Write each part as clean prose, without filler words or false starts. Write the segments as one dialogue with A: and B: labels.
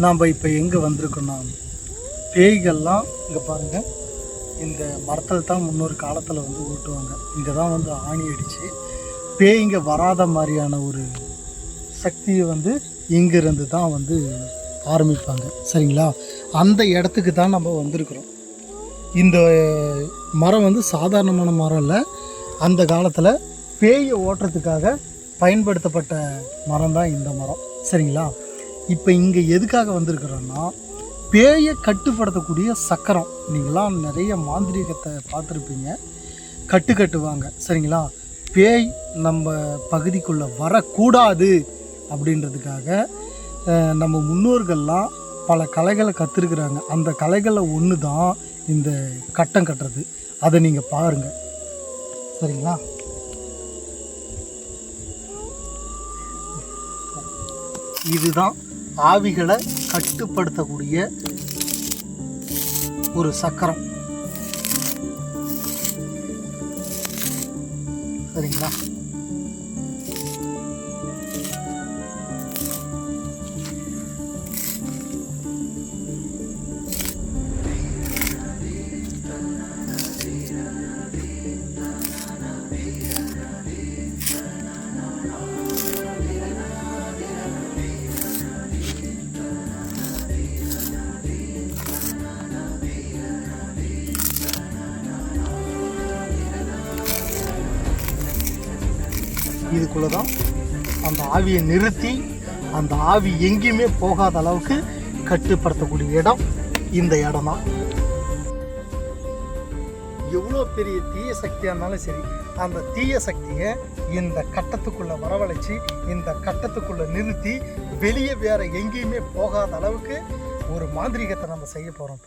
A: நாம் இப்போ எங்கே வந்திருக்கோன்னா, பேய்கள்லாம் இங்கே பாருங்கள், இந்த மரத்தில் தான் முன்னொரு காலத்தில் வந்து ஓட்டுவாங்க. இங்கே தான் வந்து ஆணி அடித்து பேய்ங்க வராத மாதிரியான ஒரு சக்தியை வந்து இங்கேருந்து தான் வந்து ஆரம்பிப்பாங்க. சரிங்களா? அந்த இடத்துக்கு தான் நம்ம வந்திருக்கிறோம். இந்த மரம் வந்து சாதாரணமான மரம் இல்லை. அந்த காலத்தில் பேயை ஓட்டுறதுக்காக பயன்படுத்தப்பட்ட மரம் தான் இந்த மரம். சரிங்களா? இப்போ இங்கே எதுக்காக வந்திருக்கிறோன்னா, பேயை கட்டுப்படுத்தக்கூடிய சக்கரம். நீங்களாம் நிறைய மாந்திரீகத்தை பார்த்துருப்பீங்க. கட்டுவாங்க. சரிங்களா? பேய் நம்ம பகுதிக்குள்ளே வரக்கூடாது அப்படின்றதுக்காக நம்ம முன்னோர்கள்லாம் பல கலைகளை கற்றுருக்குறாங்க. அந்த கலைகளில் ஒன்று தான் இந்த கட்டம் கட்டுறது. அதை நீங்கள் பாருங்கள். சரிங்களா? இதுதான் ஆவிகளை கட்டுப்படுத்தக்கூடிய ஒரு சக்கரம். சரிங்களா? இதுக்குள்ளே தான் அந்த ஆவியை நிறுத்தி அந்த ஆவி எங்கேயுமே போகாத அளவுக்கு கட்டுப்படுத்தக்கூடிய இடம் இந்த இடம் தான். எவ்வளோ பெரிய தீய சக்தியாக இருந்தாலும் சரி, அந்த தீய சக்தியை இந்த கட்டத்துக்குள்ளே வரவழைச்சி இந்த கட்டத்துக்குள்ளே நிறுத்தி வெளியே வேறு எங்கேயுமே போகாத அளவுக்கு ஒரு மாந்திரீகத்தை நம்ம செய்ய போகிறோம்.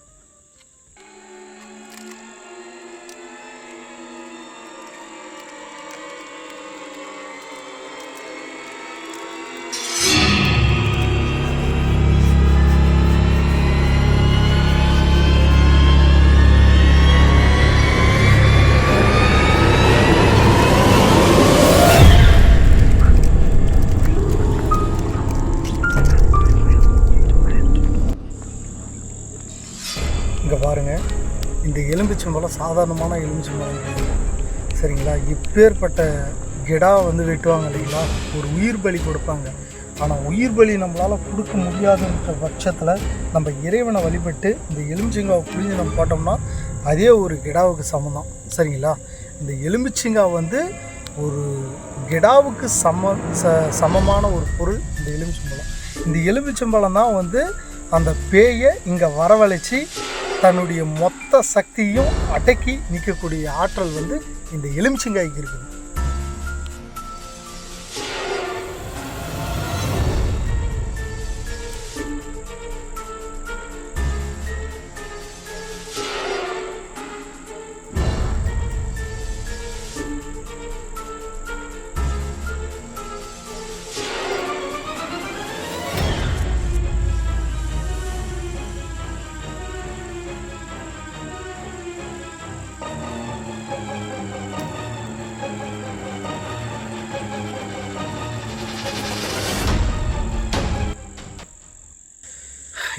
A: இங்கே பாருங்கள், இந்த எலும்பிச்சம்பழம் சாதாரணமான எலும்பிச்சம்பழம் கிடையாது. சரிங்களா? இப்பேற்பட்ட கெடா வந்து வெட்டுவாங்க இல்லைங்களா, ஒரு உயிர் பலி கொடுப்பாங்க. ஆனால் உயிர் பலி நம்மளால் கொடுக்க முடியாதுன்ற பட்சத்தில் நம்ம இறைவனை வழிபட்டு இந்த எலுமிச்சங்காவை புரிஞ்சு நம்ம போட்டோம்னா அதே ஒரு கெடாவுக்கு சமம். சரிங்களா? இந்த எலுமிச்சங்காய் வந்து ஒரு கெடாவுக்கு சமமான ஒரு பொருள் இந்த எலுமிச்சம்பழம். இந்த எலுமிச்சம்பழம் தான் வந்து அந்த பேயை இங்கே வரவழைச்சி தன்னுடைய மொத்த சக்தியும் அடக்கி நிற்கக்கூடிய ஆற்றல் வந்து இந்த எலுமிச்சங்காய்க்கு இருக்குது.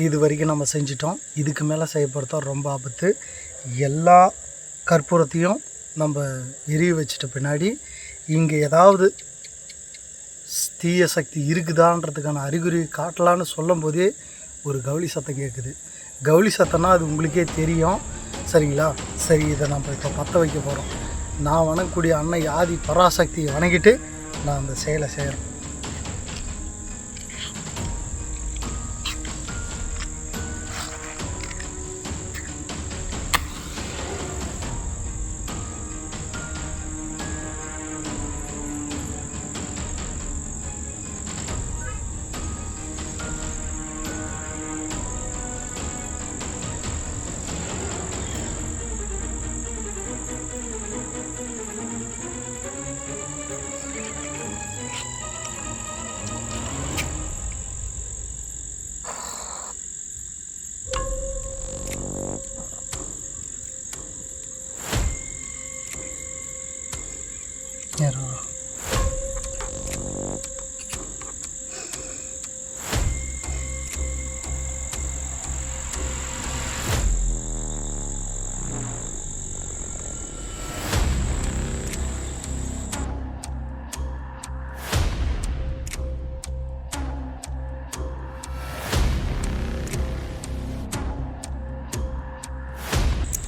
A: இது வரைக்கும் நம்ம செஞ்சிட்டோம். இதுக்கு மேலே செய்யப்படுத்தா ரொம்ப ஆபத்து. எல்லா கற்பூரத்தையும் நம்ம எரிய வச்சிட்ட பின்னாடி இங்கே ஏதாவது தீய சக்தி இருக்குதான்றதுக்கான அறிகுறி காட்டலான்னு சொல்லும் போதே ஒரு கவுளி சத்தம் கேட்குது. கவுளி சத்தம்னா அது உங்களுக்கே தெரியும். சரிங்களா? சரி, இதை நம்ம இப்போ பற்ற வைக்க போகிறோம். நான் வணங்கக்கூடிய அன்னை ஆதி பராசக்தியை வணங்கிட்டு நான் அந்த செயலை செய்கிறேன்.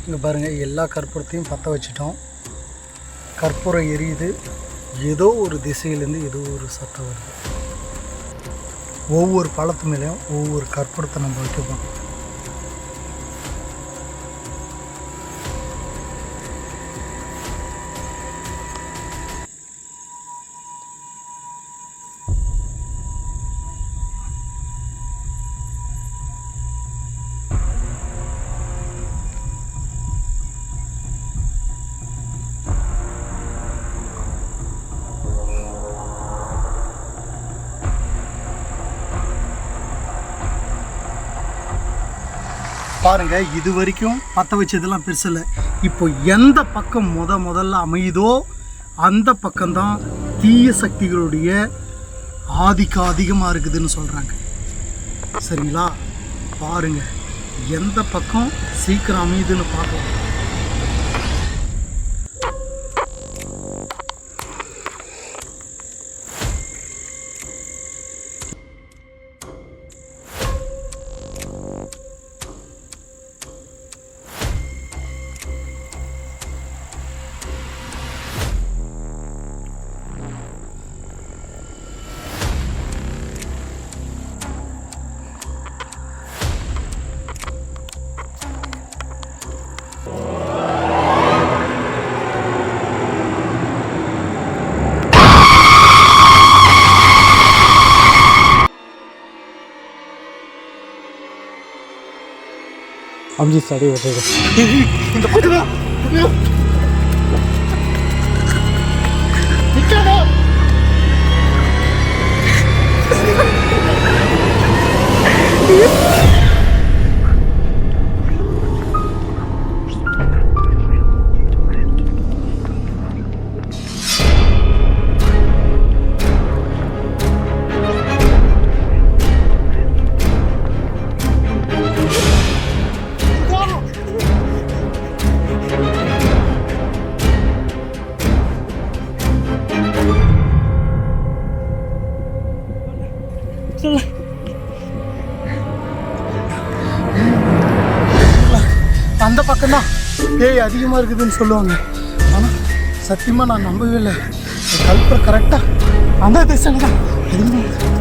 A: இங்கே பாருங்கள், எல்லா கற்பூரத்தையும் பற்ற வச்சிட்டோம். கற்பூரம் எரியுது. ஏதோ ஒரு திசையிலேருந்து ஏதோ ஒரு சத்தம் வருது. ஒவ்வொரு பழத்து மேலேயும் ஒவ்வொரு கற்பூரத்தை நம்ம வைக்கப்போம். பாருங்கள், இது வரைக்கும் பற்ற வச்சதெல்லாம் பெருசு இல்லை. இப்போ எந்த பக்கம் முதல்ல அமையுதோ அந்த பக்கம்தான் தீய சக்திகளுடைய ஆதிக்கம் அதிகமாக இருக்குதுன்னு சொல்கிறாங்க. சரிங்களா? பாருங்கள், எந்த பக்கம் சீக்கிரம் அமையுதுன்னு பார்க்கலாம்.
B: அம்ஜி ஸ்டாடி வருது.
A: இந்த பக்கம் அந்த பக்கம்தான் பேய் அதிகமாக இருக்குதுன்னு சொல்லுவாங்க. ஆனால் சத்தியமாக நான் நம்பவே இல்லை. கல்புரம் கரெக்டாக அந்த திசையில் தான் அதிகமாக